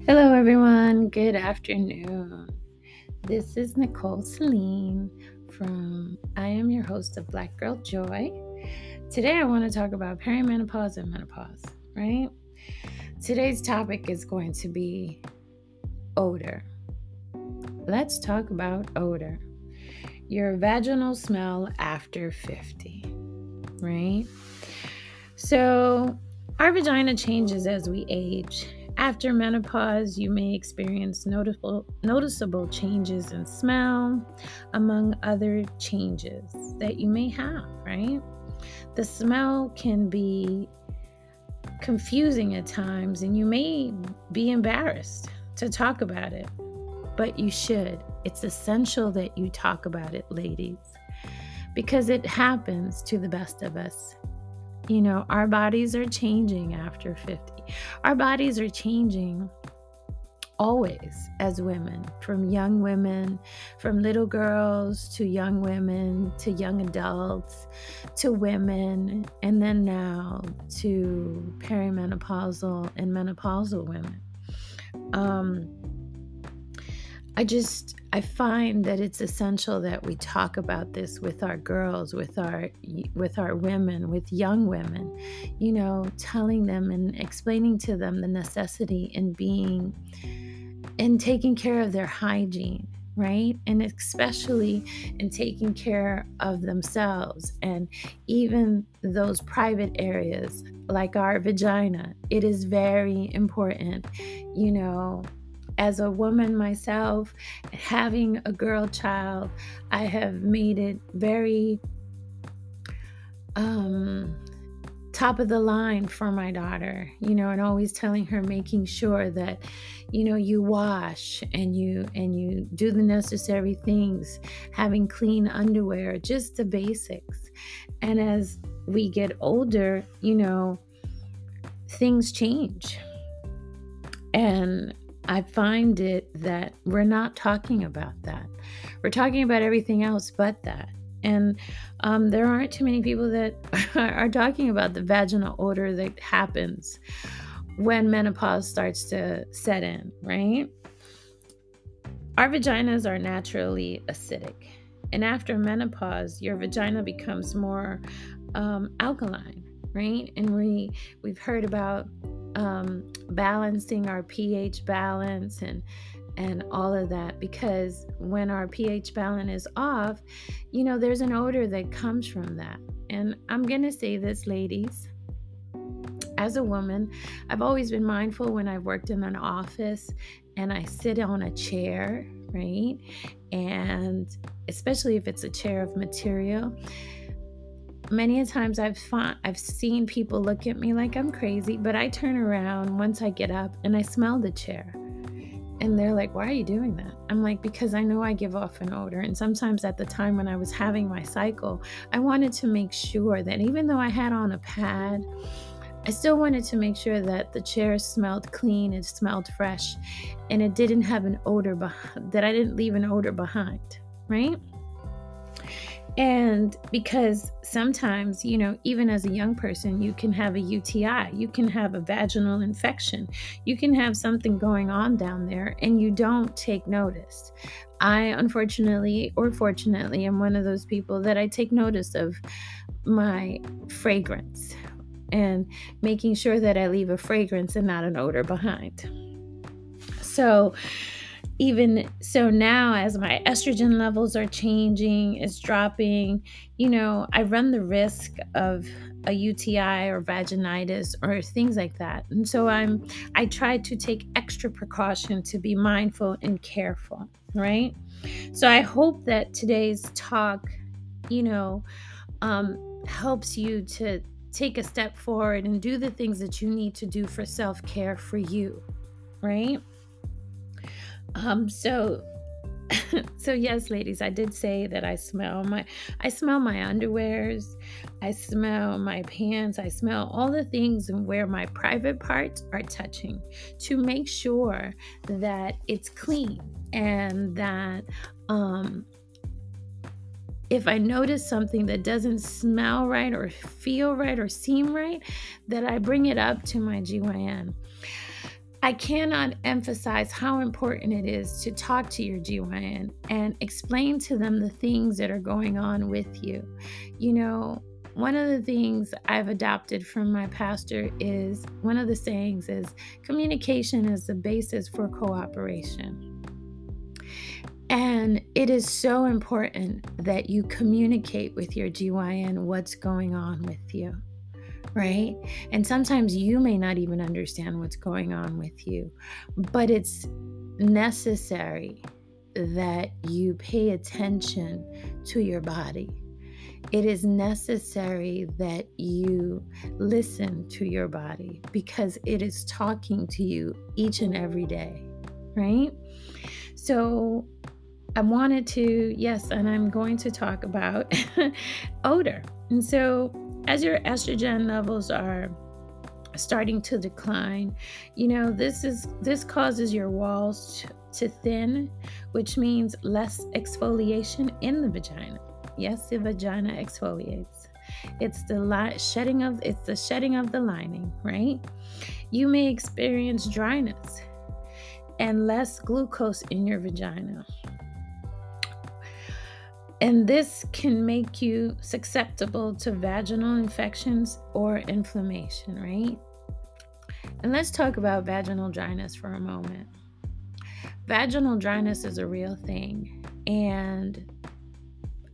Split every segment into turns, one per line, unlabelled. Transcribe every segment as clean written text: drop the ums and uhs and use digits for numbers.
Hello, everyone. Good afternoon. This is Nicole Celine from I am your host of Black Girl Joy. Today, I want to talk about perimenopause and menopause, right? Today's topic is going to be odor. Let's talk about odor. Your vaginal smell after 50, right? So, our vagina changes as we age. After menopause, you may experience noticeable changes in smell, among other changes that you may have, right? The smell can be confusing at times, and you may be embarrassed to talk about it, but you should. It's essential that you talk about it, ladies, because it happens to the best of us. Our bodies are changing after 50. Our bodies are changing always as women, from young women, from little girls to young women, to young adults, to women, and then now to perimenopausal and menopausal women. I find that it's essential that we talk about this with our girls, with our women, with young women, telling them and explaining to them the necessity in taking care of their hygiene, right? And especially in taking care of themselves, and even those private areas like our vagina. It is very important, as a woman myself, having a girl child, I have made it very top of the line for my daughter, and always telling her, making sure that, you wash and you do the necessary things, having clean underwear, just the basics. And as we get older, things change. And I find it that we're not talking about that. We're talking about everything else but that. And there aren't too many people that are talking about the vaginal odor that happens when menopause starts to set in, right? Our vaginas are naturally acidic. And after menopause, your vagina becomes more alkaline, right? And we've heard about balancing our pH balance and all of that, because when our pH balance is off, there's an odor that comes from that. And I'm gonna say this, ladies, as a woman, I've always been mindful when I've worked in an office and I sit on a chair, right? And especially if it's a chair of material, many a times I've seen people look at me like I'm crazy, but I turn around once I get up and I smell the chair. And they're like, "Why are you doing that?" I'm like, "Because I know I give off an odor." And sometimes at the time when I was having my cycle, I wanted to make sure that even though I had on a pad, I still wanted to make sure that the chair smelled clean, it smelled fresh, and it didn't have an odor that I didn't leave an odor behind, right? And because sometimes, even as a young person, you can have a UTI, you can have a vaginal infection, you can have something going on down there and you don't take notice. I, unfortunately or fortunately, am one of those people that I take notice of my fragrance and making sure that I leave a fragrance and not an odor behind. So, even so, now as my estrogen levels are changing, it's dropping, I run the risk of a UTI or vaginitis or things like that. And so I try to take extra precaution to be mindful and careful, right? So I hope that today's talk, helps you to take a step forward and do the things that you need to do for self-care for you, right? So so yes, ladies, I did say that I smell my underwears, I smell my pants, I smell all the things and where my private parts are touching, to make sure that it's clean, and that if I notice something that doesn't smell right or feel right or seem right, that I bring it up to my GYN. I cannot emphasize how important it is to talk to your GYN and explain to them the things that are going on with you. You know, one of the things I've adopted from my pastor is one of the sayings is communication is the basis for cooperation. And it is so important that you communicate with your GYN what's going on with you, right? And sometimes you may not even understand what's going on with you, but it's necessary that you pay attention to your body. It is necessary that you listen to your body because it is talking to you each and every day, right? So I wanted to, yes, and I'm going to talk about odor. And so as your estrogen levels are starting to decline, this causes your walls to thin, which means less exfoliation in the vagina. Yes, the vagina exfoliates. It's the shedding of the lining, right? You may experience dryness and less glucose in your vagina. And this can make you susceptible to vaginal infections or inflammation, right? And let's talk about vaginal dryness for a moment. Vaginal dryness is a real thing. And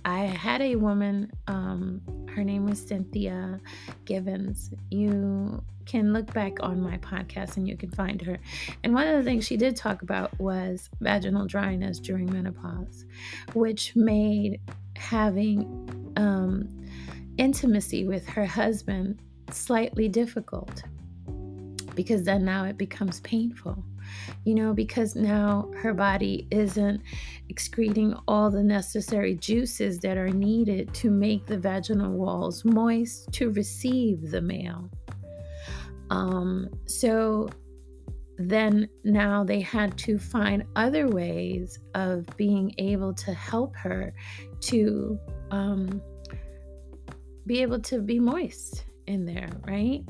I had a woman, her name was Cynthia Givens. You can look back on my podcast and you can find her. And one of the things she did talk about was vaginal dryness during menopause, which made having intimacy with her husband slightly difficult, because then now it becomes painful, because now her body isn't excreting all the necessary juices that are needed to make the vaginal walls moist to receive the male. So then now they had to find other ways of being able to help her to be able to be moist in there, right?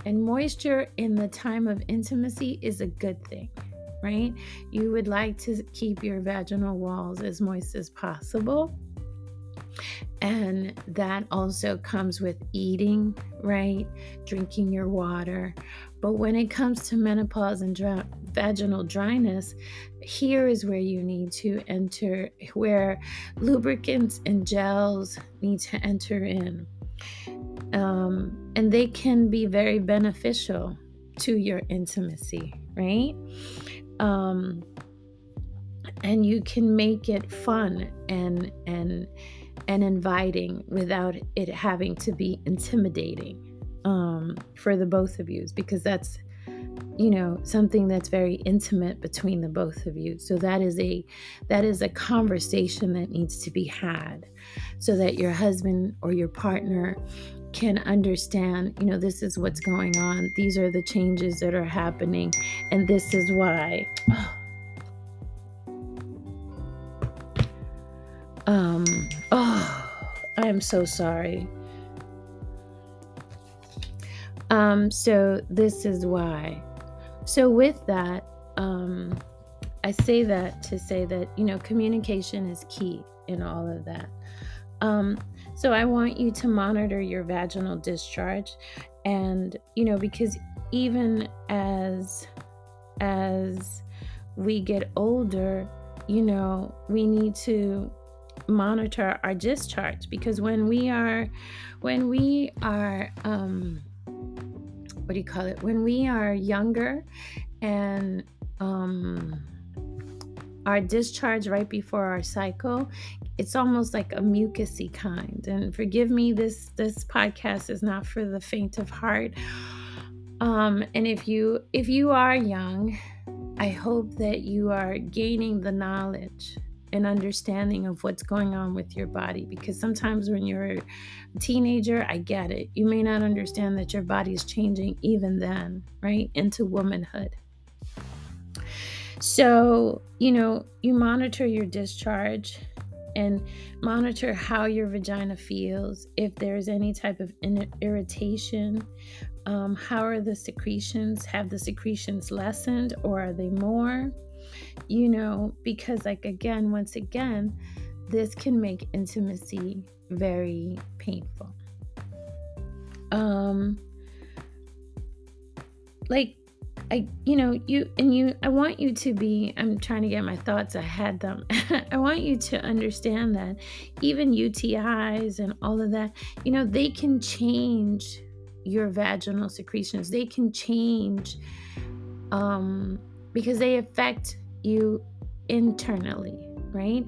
And moisture in the time of intimacy is a good thing, right? You would like to keep your vaginal walls as moist as possible. And that also comes with eating, right? Drinking your water. But when it comes to menopause and vaginal dryness, here is where you need to enter, where lubricants and gels need to enter in. And they can be very beneficial to your intimacy, right? And you can make it fun and inviting without it having to be intimidating for the both of you, because that's something that's very intimate between the both of you. So that is a conversation that needs to be had, so that your husband or your partner can understand, this is what's going on. These are the changes that are happening, and this is why. I'm so sorry. So this is why. So with that, I say that to say that, communication is key in all of that. So I want you to monitor your vaginal discharge, and, because even as we get older, we need to monitor our discharge, because when we are when we are younger, and our discharge right before our cycle, it's almost like a mucusy kind. And forgive me, this podcast is not for the faint of heart. And if you are young, I hope that you are gaining the knowledge and understanding of what's going on with your body, because sometimes when you're a teenager, I get it. You may not understand that your body is changing even then, right? Into womanhood. So, you monitor your discharge, and monitor how your vagina feels. If there's any type of irritation, how are the secretions? Have the secretions lessened or are they more? Because once again, this can make intimacy very painful. I want you to be, I'm trying to get my thoughts, I had them. I want you to understand that even UTIs and all of that, they can change your vaginal secretions. They can change because they affect you internally, right?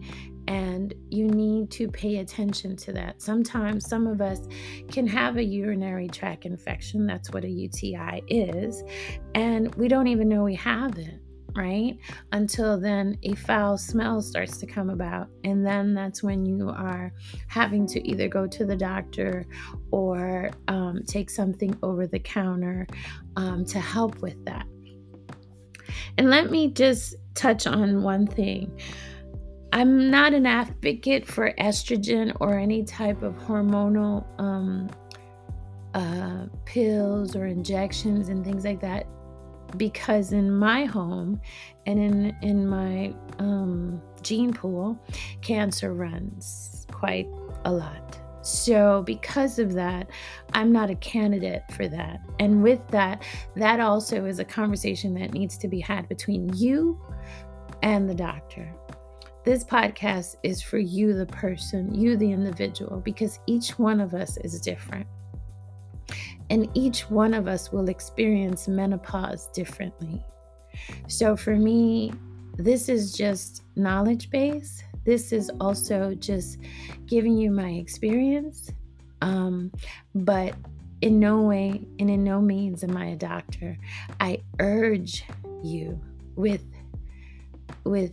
And you need to pay attention to that. Sometimes some of us can have a urinary tract infection. That's what a UTI is. And we don't even know we have it, right? Until then a foul smell starts to come about. And then that's when you are having to either go to the doctor or take something over the counter to help with that. And let me just touch on one thing. I'm not an advocate for estrogen or any type of hormonal pills or injections and things like that, because in my home and in my gene pool, cancer runs quite a lot. So because of that, I'm not a candidate for that. And with that also is a conversation that needs to be had between you and the doctor. This podcast is for you, the person, you, the individual, because each one of us is different. And each one of us will experience menopause differently. So for me, this is just knowledge base. This is also just giving you my experience. But in no way and in no means am I a doctor. I urge you with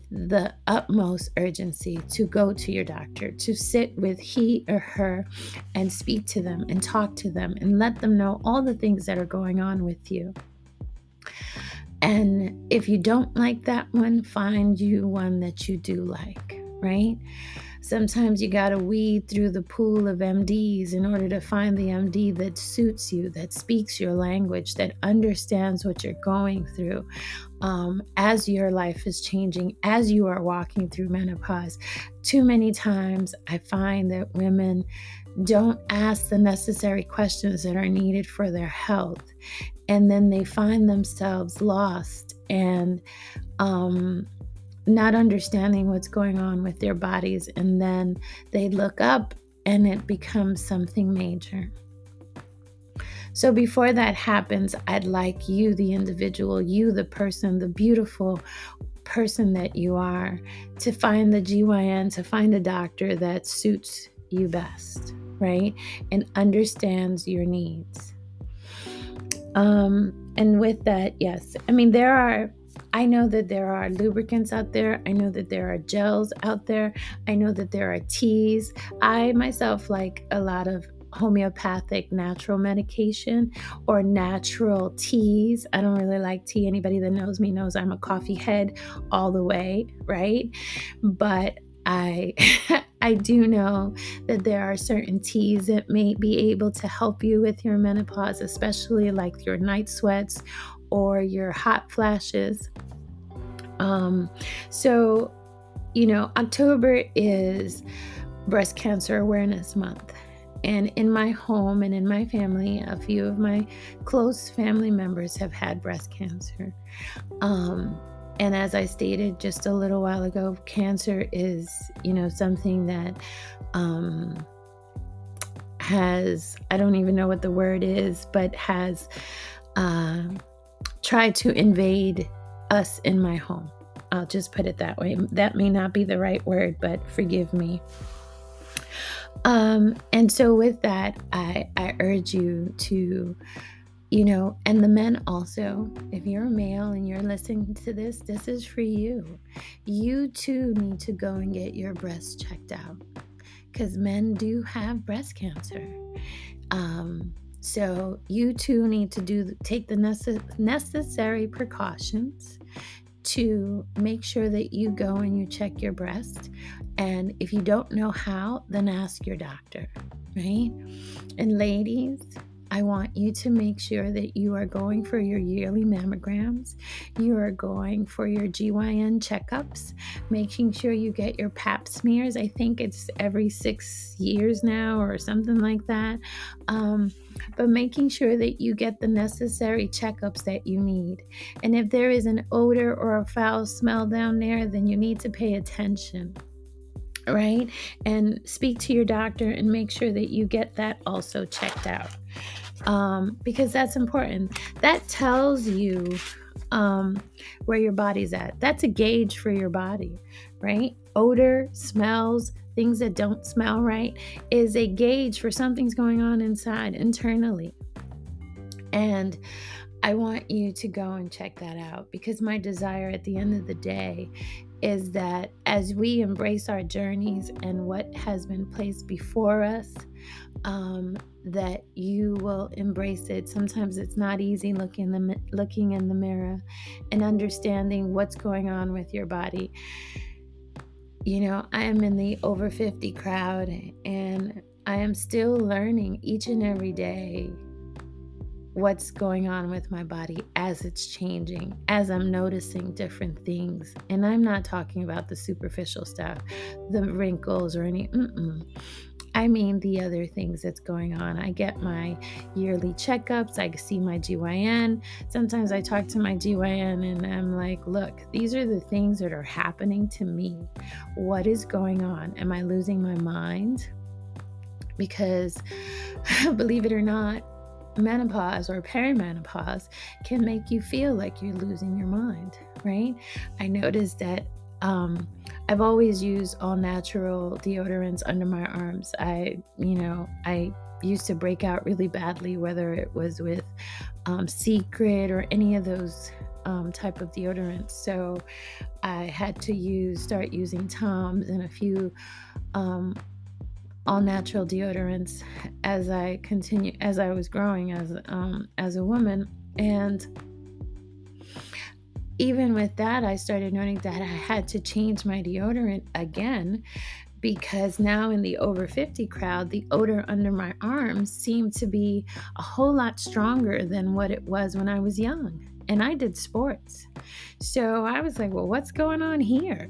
the utmost urgency to go to your doctor, to sit with he or her and speak to them and talk to them and let them know all the things that are going on with you. And if you don't like that one, find you one that you do like, right? Sometimes you got to weed through the pool of MDs in order to find the MD that suits you, that speaks your language, that understands what you're going through as your life is changing, as you are walking through menopause. Too many times I find that women don't ask the necessary questions that are needed for their health. And then they find themselves lost and not understanding what's going on with their bodies. And then they look up and it becomes something major. So before that happens, I'd like you, the individual, you, the person, the beautiful person that you are, to find the GYN, to find a doctor that suits you best, right? And understands your needs. And with that, yes, I mean, I know that there are lubricants out there. I know that there are gels out there. I know that there are teas. I myself like a lot of homeopathic natural medication or natural teas. I don't really like tea. Anybody that knows me knows I'm a coffee head all the way, right? But I do know that there are certain teas that may be able to help you with your menopause, especially like your night sweats or your hot flashes. So, October is Breast Cancer Awareness Month. And in my home and in my family, a few of my close family members have had breast cancer. And as I stated just a little while ago, cancer is, something that has, I don't even know what the word is, but has tried to invade us in my home. I'll just put it that way. That may not be the right word, but forgive me. And so with that, I urge you to, and the men also, if you're a male and you're listening to this is for you. You too need to go and get your breasts checked out, because men do have breast cancer. So you too need to take the necessary precautions to make sure that you go and you check your breast. And if you don't know how, then ask your doctor, right? And ladies, I want you to make sure that you are going for your yearly mammograms. You are going for your GYN checkups, making sure you get your pap smears. I think it's every 6 years now or something like that. But making sure that you get the necessary checkups that you need. And if there is an odor or a foul smell down there, then you need to pay attention. Right? And speak to your doctor and make sure that you get that also checked out. Because that's important. That tells you where your body's at. That's a gauge for your body, right? Odor, smells, things that don't smell right is a gauge for something's going on inside, internally. And I want you to go and check that out, because my desire at the end of the day is that as we embrace our journeys and what has been placed before us, that you will embrace it. Sometimes it's not easy looking in the mirror and understanding what's going on with your body. You know, I am in the over 50 crowd, and I am still learning each and every day what's going on with my body as it's changing, as I'm noticing different things. And I'm not talking about the superficial stuff, the wrinkles or any, I mean the other things that's going on. I get my yearly checkups. I see my GYN. Sometimes I talk to my GYN and I'm like, look, these are the things that are happening to me. What is going on? Am I losing my mind? Because believe it or not, menopause or perimenopause can make you feel like you're losing your mind, right? I noticed that I've always used all natural deodorants under my arms. I used to break out really badly, whether it was with Secret or any of those type of deodorants. So I had to start using Tom's and a few all natural deodorants as I was growing as a woman. And even with that, I started noting that I had to change my deodorant again, because now in the over 50 crowd, the odor under my arms seemed to be a whole lot stronger than what it was when I was young. And I did sports. So I was like, well, what's going on here?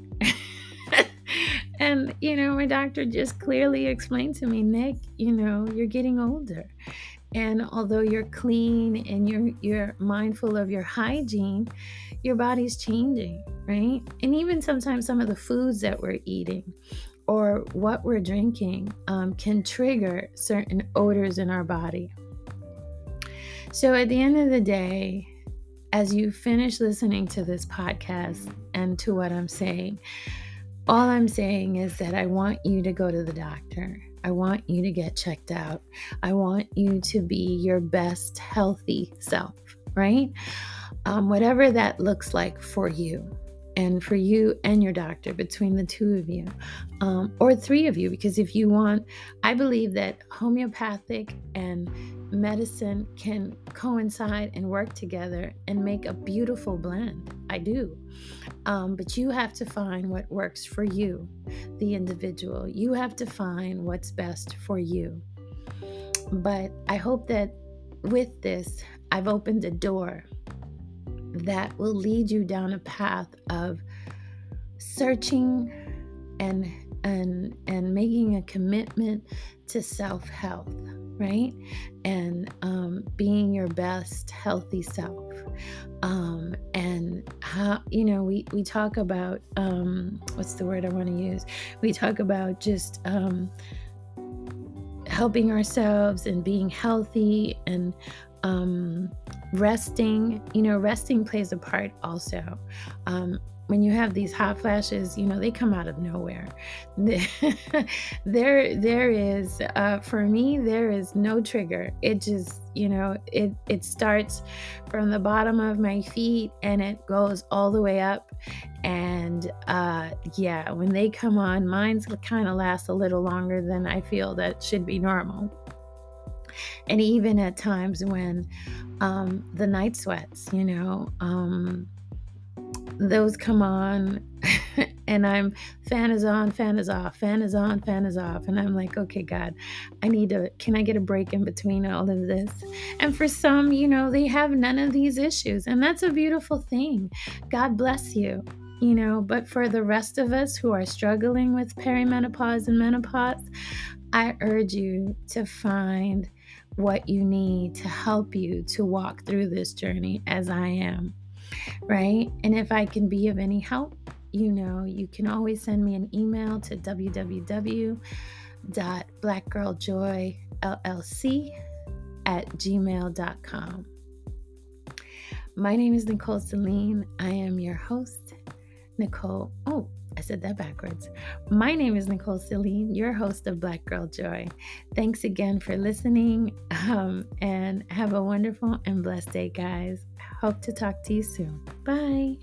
And, my doctor just clearly explained to me, Nick, you're getting older. And although you're clean and you're mindful of your hygiene, your body's changing, right? And even sometimes some of the foods that we're eating or what we're drinking can trigger certain odors in our body. So at the end of the day, as you finish listening to this podcast and to what I'm saying, all I'm saying is that I want you to go to the doctor. I want you to get checked out. I want you to be your best healthy self, right? Whatever that looks like for you and your doctor, between the two of you, or three of you, because if you want, I believe that homeopathic and medicine can coincide and work together and make a beautiful blend. I do. But you have to find what works for you, the individual. You have to find what's best for you. But I hope that with this, I've opened a door that will lead you down a path of searching and making a commitment to self-health, right? And being your best healthy self. And how, we talk about, what's the word I want to use? We talk about just helping ourselves and being healthy and resting. Resting plays a part also. When you have these hot flashes, they come out of nowhere. There is, for me, there is no trigger. It just, it starts from the bottom of my feet and it goes all the way up. And when they come on, mine's kind of lasts a little longer than I feel that should be normal. And even at times when the night sweats, those come on and I'm fan is on, fan is off, fan is on, fan is off. And I'm like, okay, God, can I get a break in between all of this? And for some, they have none of these issues. And that's a beautiful thing. God bless you. But for the rest of us who are struggling with perimenopause and menopause, I urge you to find what you need to help you to walk through this journey as I am. Right? And if I can be of any help, you can always send me an email to www.blackgirljoyllc@gmail.com. My name is Nicole Celine. I am your host, Nicole. Oh, I said that backwards. My name is Nicole Celine, your host of Black Girl Joy. Thanks again for listening, and have a wonderful and blessed day, guys. Hope to talk to you soon. Bye.